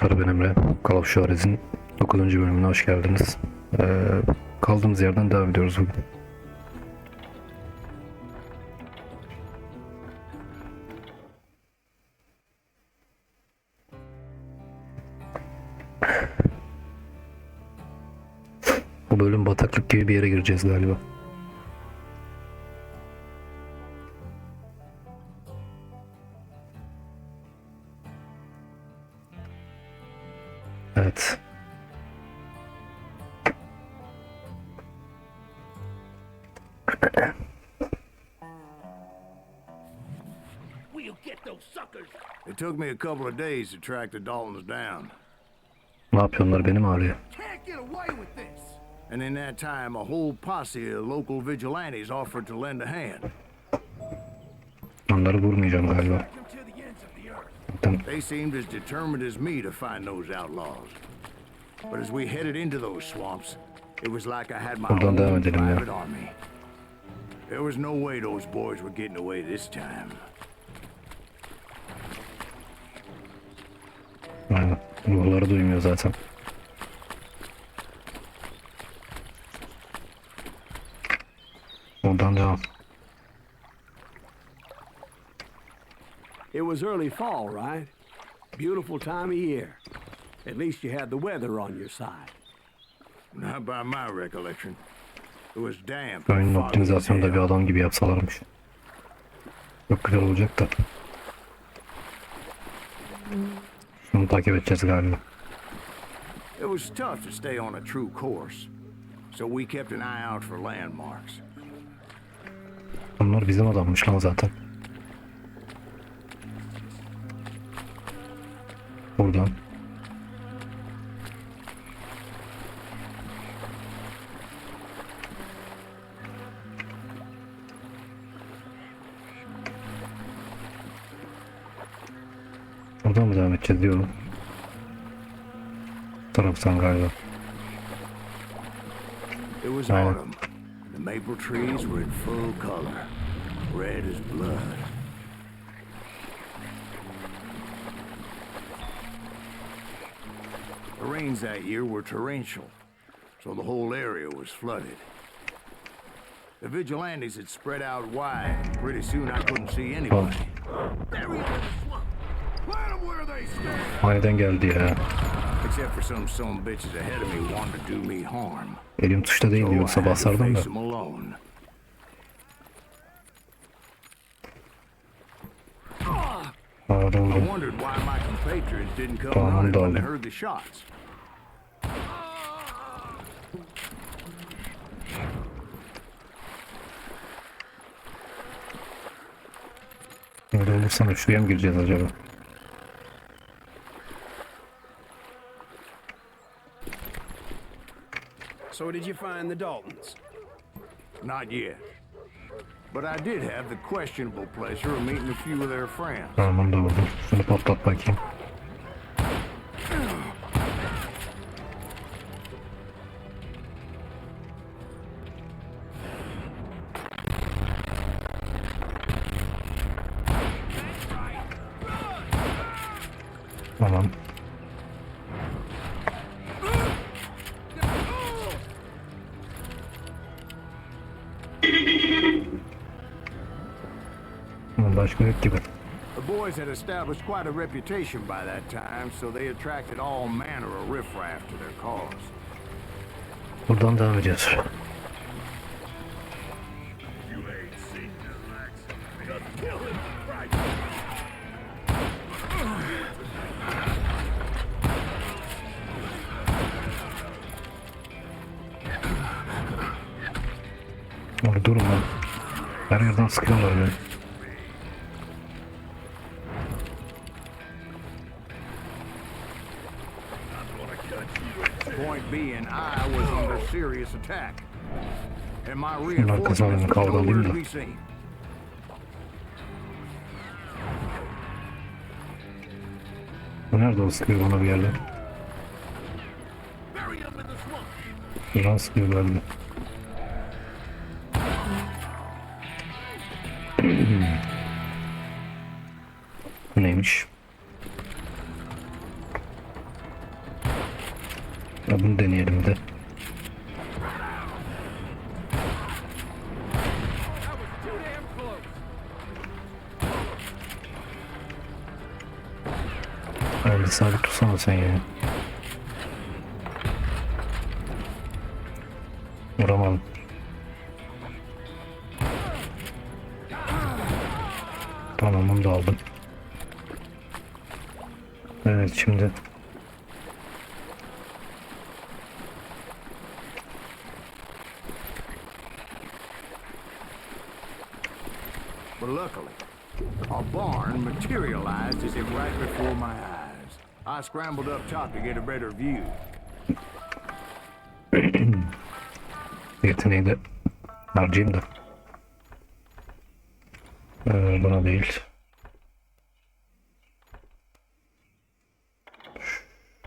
Ben Emre. Call of Juarez'in 9. bölümüne hoş geldiniz. Kaldığımız yerden devam ediyoruz bugün. Bu bölüm bataklık gibi bir yere gireceğiz galiba. Evet. It took me a couple of days to track the Daltons down. Ne yapıyorlar, beni mi arıyor? Can't get away with this. And in that time, a whole posse of local vigilantes offered to lend a hand. Onları vurmayacağım galiba. They seemed as determined as me to find those outlaws. But as we headed into those swamps, it was like I had my Buradan devam own edelim ya. private army. There was no way those boys were getting away this time. Aynen. Ruhları duymuyor zaten. Oradan devam. It was early fall, right? Beautiful time of year. At least you had the weather on your side. Not by my recollection. It was damp. Oyunun and foggy as optimizasyonu da bir hell. adam gibi yapsalarmış. Çok güzel olacak da. Şunu takip edeceğiz galiba. It was tough to stay on a true course, so we kept an eye out for landmarks. Onlar bizim adammış lan zaten. Buradan. Buradan mı devam edeceğiz diyorum. Bu taraftan galiba. It was Right. autumn. The maple trees were in full color, red as blood. The rains that year were torrential, so the whole area was flooded. The vigilantes had spread out wide, and pretty soon I couldn't see anybody. Bury 'em in the swamp. Plant 'em where they stand. Aniden geldi ya. Except for some son bitches ahead of me wanting to do me harm. Elim tuşta değil So I yoksa had to basardım da. face 'em alone. Ağır I oldu. wondered why my compatriots didn't come Tamam, running when dağıldı. they heard the shots. Öyle olursa şuraya mı gireceğiz acaba? So did you find the Daltons? Not yet. But I did have the questionable pleasure of meeting a few of their friends. Tamam, onu da vurdum. Şunu patlat bakayım. Tamam. Başka yok gibi. The boys had established quite a reputation by that time, so they attracted all manner of riffraff to their cause. Buradan devam edeceğiz. Orada durun lan. Her yerden sıkıyorlar beni. Point being, I was under serious attack. And my arkasına reinforcements were kavga alayım nowhere da. to be seen. Nerede o sıkıyor bana bir yerden? Buradan sıkıyor galiba. Bu neymiş? Ya bunu deneyelim bir de. Abi sabit tutsana sen ya. Vuramam. Tamam, onu da aldım. Evet, şimdi But luckily, a barn materialized as if right before my eyes. I scrambled up top to get a better view. yeteneği de harcayayım da. Buna değil.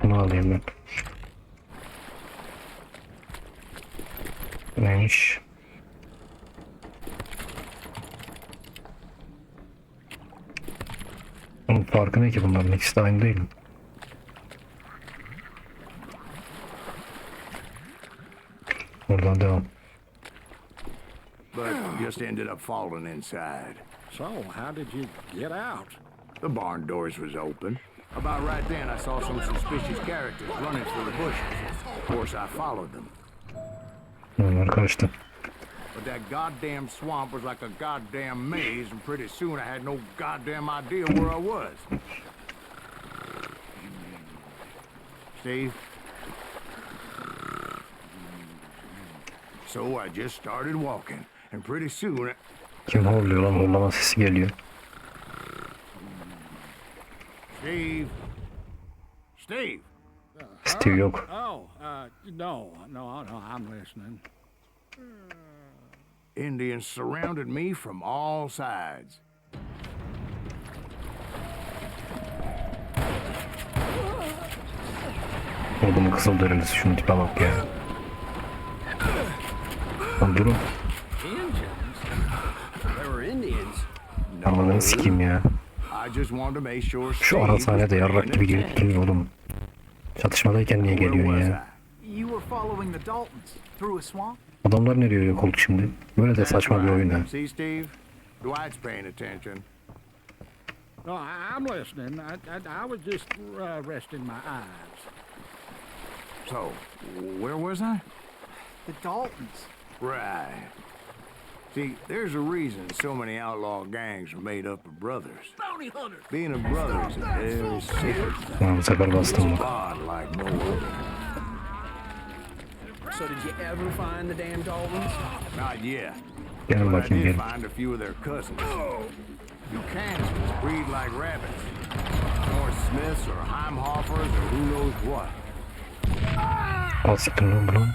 Bunu alayım ben. Neymiş? Onun farkı ne ki bunların? İkisi de aynı değil mi? Buradan devam. But just ended up falling inside. So, how did you get out? The barn doors was open. About right then, I saw some suspicious characters running for the bushes. Of course, I followed them. Onlar kaçtı. But that goddamn swamp was like a goddamn maze, and pretty soon I had no goddamn idea where I was. Steve? So I just started walking, and pretty soon... Kim horluyor lan? Horlama sesi geliyor. Steve? Steve? Steve yok. Oh, no, I'm listening. Indians surrounded me from all sides. Oğlum kızıl deriniz, şunu tipe bak ya. Lan durun. There were Indians. Ananı sikeyim ya. I just wanted to make sure Şu Steve ara was sahnede yarrak paying gibi gelip attention. duruyor oğlum. Çatışmadayken niye Where geliyorsun was ya? You were following the Daltons through a swamp? Adamlar nereye yok oldu şimdi? Böyle de saçma bir oyun ha. See, Steve? Dwight's paying attention. No, I'm listening. I was just resting my eyes. So, where was I? The Daltons. Right. See, there's a reason so many outlaw gangs are made up of brothers. Bounty hunters! Being a brother is a very sacred thing. Tamam, bu sefer bastım bak. God like no other. So did you ever find the damn Daltons? Not yet. Gelin But I bakayım, did gelin. find a few of their cousins. Buchanans breed like rabbits. North Smiths or Heimhoffers or who knows what. Al siktir lan bunu.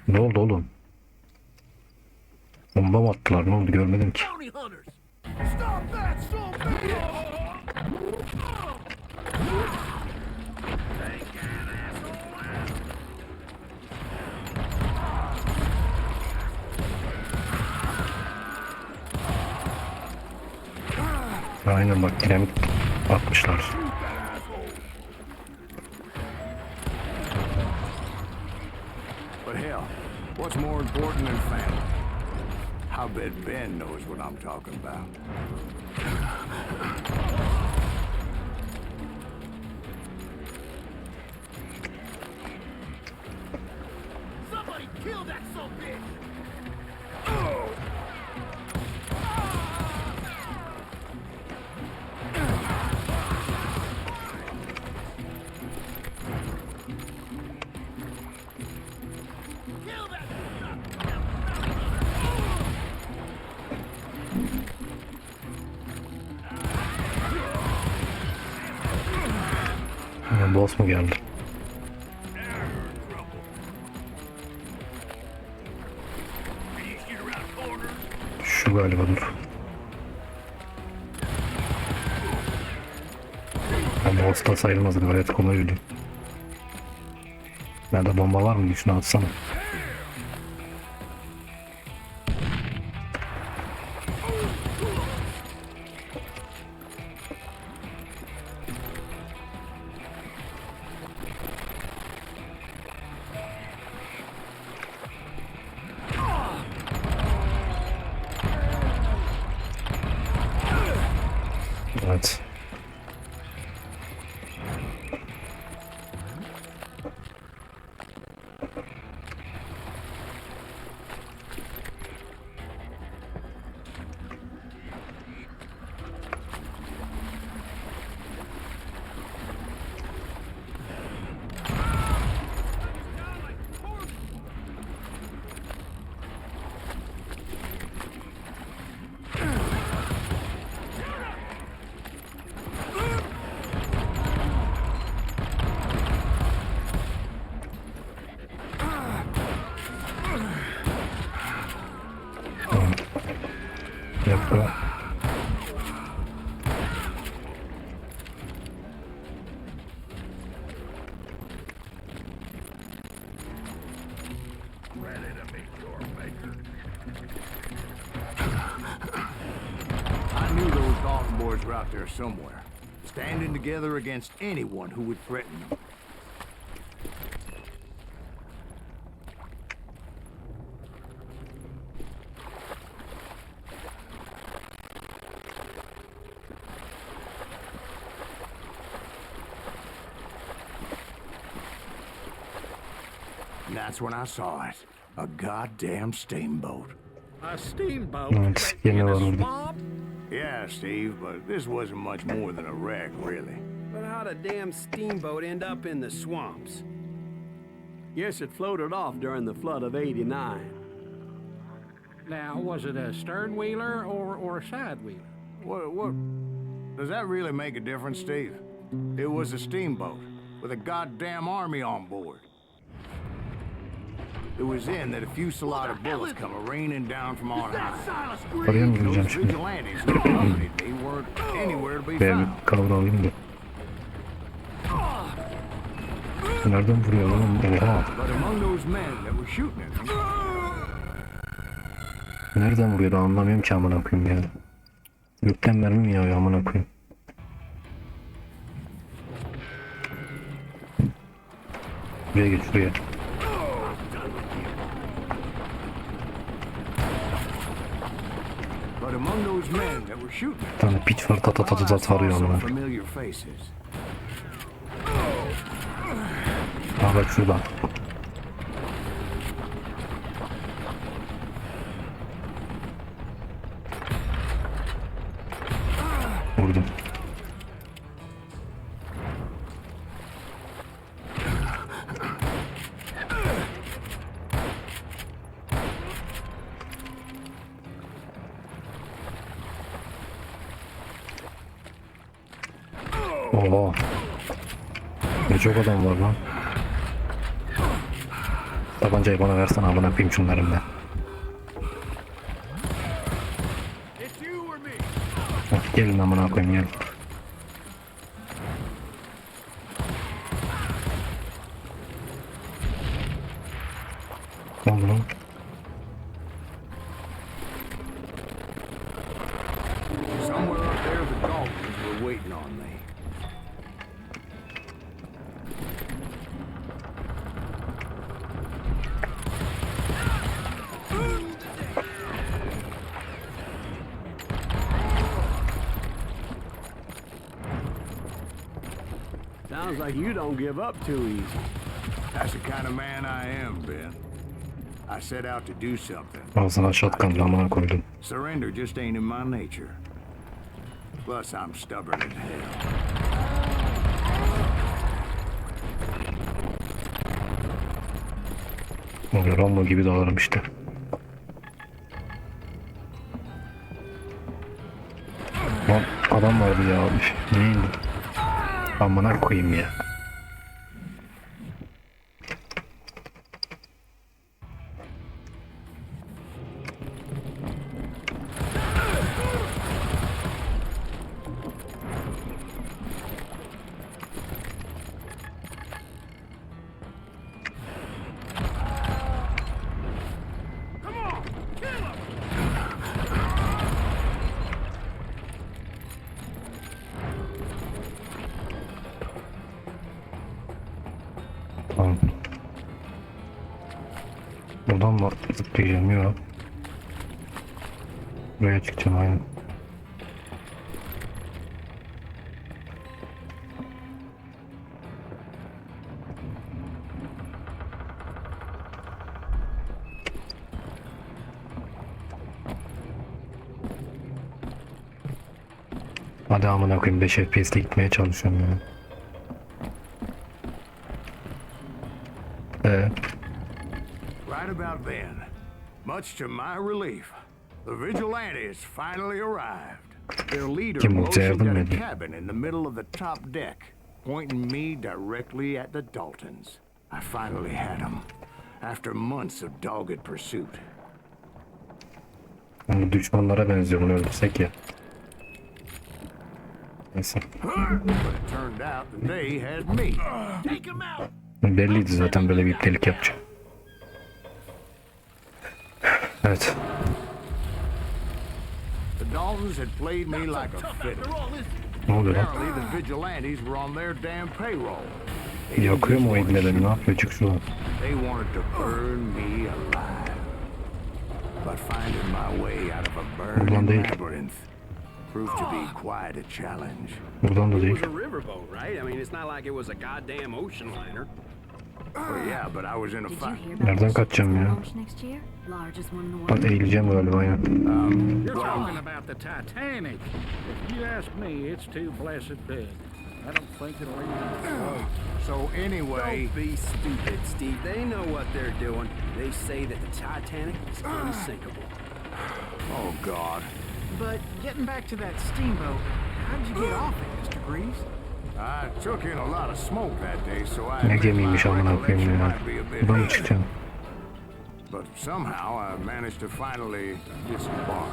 Ne oldu oğlum? Bomba mı attılar? Ne oldu görmedim ki. Bounty hunters! Stop that, son Aynen bak, dinamit atmışlar. But hell, what's more important than family? I bet Ben knows what I'm talking about. Somebody kill that son bitch! Kill that! Boss mu geldi? Şu galiba, dur. Ama boss da sayılmaz, gayet kolay ölüyor. Nerede bomba var mı? Şunu atsana. I knew those Dalton boys were out there somewhere, standing together against anyone who would threaten them. And that's when I saw it. A goddamn steamboat. A steamboat Evet, in yine a var orada. swamp? Yeah, Steve, but this wasn't much more than a wreck, really. But how'd a damn steamboat end up in the swamps? Yes, it floated off during the flood of '89. Now, was it a stern wheeler or a side wheeler? What? Does that really make a difference, Steve? It was a steamboat with a goddamn army on board. It was then that a fusillade of bullets come raining down from on high. Oraya mı Those gireceğim şimdi? vigilantes who accompanied me weren't anywhere to be Ben found. bir kavra alayım da. Nereden vuruyor oğlum? Oha. But among those men that were shooting at me, Nereden vuruyor da anlamıyorum ki amına koyayım ya. Gökten mermi mi yağıyor amına koyayım. Buraya geç buraya. but among those men that were shooting Bir tane piç var ta ta ta ta ta tarıyor some amına. familiar faces. Ha bak şurada. Vurdum. Oha. Ne çok adam var lan. Tabancayı bana versene amına koyayım şunların ben. Hah, gelin amına koyayım gelin. Ne oldu lan? Somewhere up there, the Daltons were waiting on me. Sounds like you don't give up too easy. That's the kind of man I am, Ben. I set out to do something. Ağzına shotgun'la amına koydum. Surrender just ain't in my nature. Plus, I'm stubborn as hell. Oluyor Rambo gibi dağılırım işte. Lan adam vardı ya abi. Neydi? Amına koyayım ya. Tamam. Buradan mı zıplayacağım? Yok. Buraya çıkacağım aynen. Hadi amına koyayım 5 FPS'te gitmeye çalışıyorum ya. Right about then, much to my relief, the vigilantes finally arrived. Their leader Kim olsa motioned yardım at a ediyor. cabin in the middle of the top deck, pointing me directly at the Daltons. I finally had them, after months of dogged pursuit. Bu düşmanlara benziyor bunu öldürsek ya. Neyse. But it turned out that they had me. Take him out! Belliydi zaten böyle bir iptelik yapacağım. Evet. The Daltons had played me like a Tough fiddle. after all, isn't it? Ne oluyor lan? Apparently the vigilantes were on their damn payroll. They didn't Yakıyor just mu o want to ibneleri? shoot. Ne yapıyor? Çık şuradan. They wanted to burn me alive. But finding my way out of a Buradan burning değil. labyrinth proved to be quite a challenge. Buradan da It değil. was a riverboat, right? I mean, it's not like it was a goddamn ocean liner. Well, yeah, but I was in a Did you fight. hear about Nereden the ship that's kaçacağım gonna ya? launch next year? Largest one in the Bak world. eğileceğim galiba aynen. You're talking about the Titanic. If you ask me, it's too blessed big. I don't think it'll even. So anyway, Don't be stupid, Steve. They know what they're doing. They say that the Titanic is unsinkable. oh God, But getting back to that steamboat, how'd you get off it, Mr. Greaves? I took in a lot of smoke that day, so I Ne admit gemiymiş my amına koyayım recollection ya. might be a bit Buradan mı hazy. çıkacağım? But somehow I managed to finally disembark.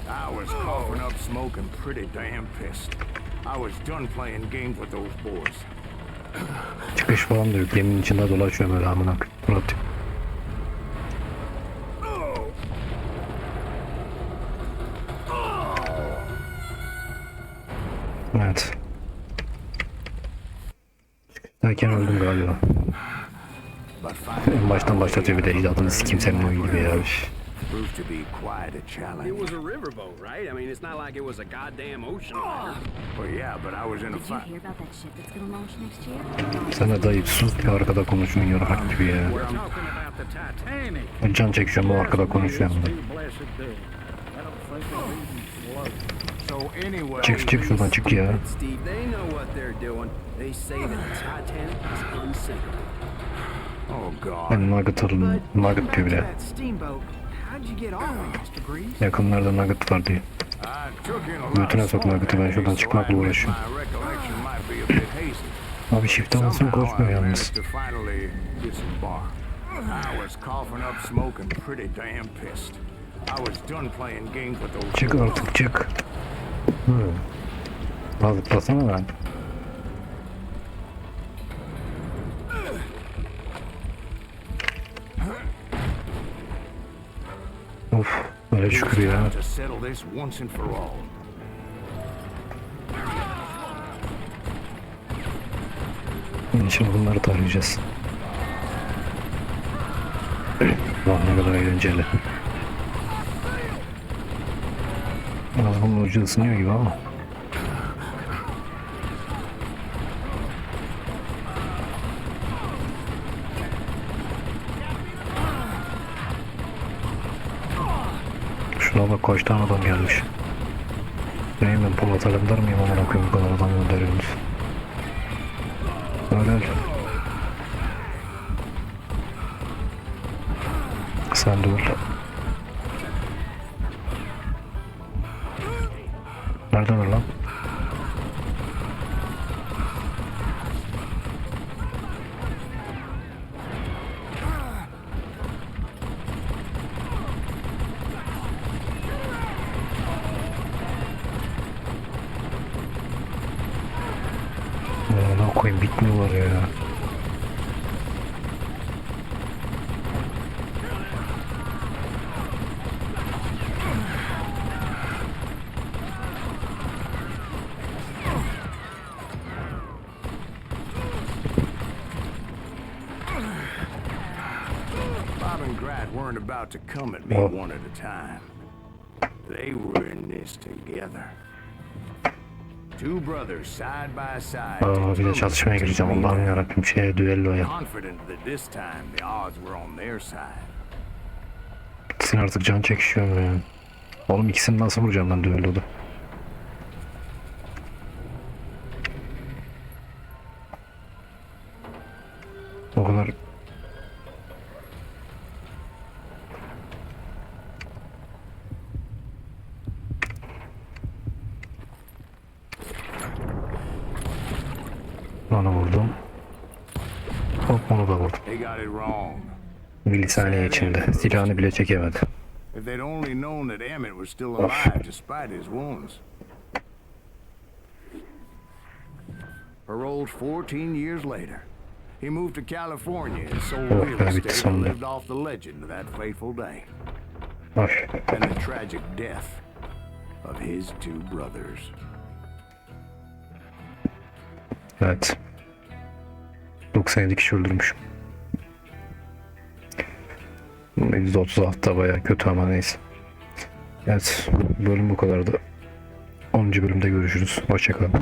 I was coughing up smoke and pretty damn pissed. I was done playing games with those boys. Çıkış falan da yok. Geminin içinde dolaşıyor böyle amına koyayım. Murat. Evet. Çıkıştayken öldüm galiba. But finding En baştan başlatıyor bir de icadını sikeyim senin o gibi ya. proved to be quite a It challenge. was a riverboat, right? I mean, it's not like it was a goddamn ocean liner. Well, yeah, but I was in a Did you fight. hear about that ship that's gonna launch next year? Sen de dayı sus bir arkada konuşuyorsun yarak gibi ya. We're talking about the Titanic. Ben can çekişiyorum o arkada konuşuyor It's hem de. too blessed big. I don't think it'll even float. So anyway, Çık şuradan çık ya. Steve, they know what they're doing. They say that the Titanic is unsinkable. oh God, Ben nugget alın. But Nugget getting back diyor to bile. that steamboat, how'd you get off it, Mr. Greaves? Yakınlarda nugget var diyor. I took in a lot Götüne of sok smoke nugget'ı, that ben şuradan day, so I çıkmakla admit uğraşıyorum. my recollection might be a bit hazy. Abi shift'e basın koşmuyor Somehow I yalnız. managed to finally disembark. I was coughing up smoke and pretty damn pissed. I was done playing games with those Çık boys. artık çık. Zıplasana lan. Of böyle şükür ya. Time to settle this once and for all. Şimdi bunları tarayacağız. Lan ne kadar eğlenceli. Biraz bunun ucu ısınıyor gibi ama. Şuna bak kaç tane adam gelmiş. Neyim ben Polat Alemdar mıyım amına koyayım bu kadar adam gönderiyorsunuz. Öyle. Sen de öl. Nereden öl lan? Ne koyayım bitmiyorlar ya. Bob and Grat weren't about to come at me Oh. one at a time. They were in this together. Two brothers side by side. Aa, bir de çatışmaya gireceğim Allah'ım yarabbim şeye düelloya. Confident that this time the odds were on their side. Bitsin artık can çekişiyorum ya. Oğlum ikisini nasıl vuracağım ben düelloda? O kadar... Onu vurdum. Hop onu da vurdum. They got it wrong. Milisaniye içinde. Silahını bile çekemedi. If they'd only known that Emmett was still alive despite his wounds. Paroled 14 years later, He moved to California and sold Oh, real bitti estate and sonunda. lived off the legend of that fateful day Var. and the tragic death of his two brothers. Evet. 97 kişi öldürmüşüm. %36 da bayağı kötü ama neyse. Evet, bölüm bu kadardı. 10. bölümde görüşürüz. Hoşçakalın.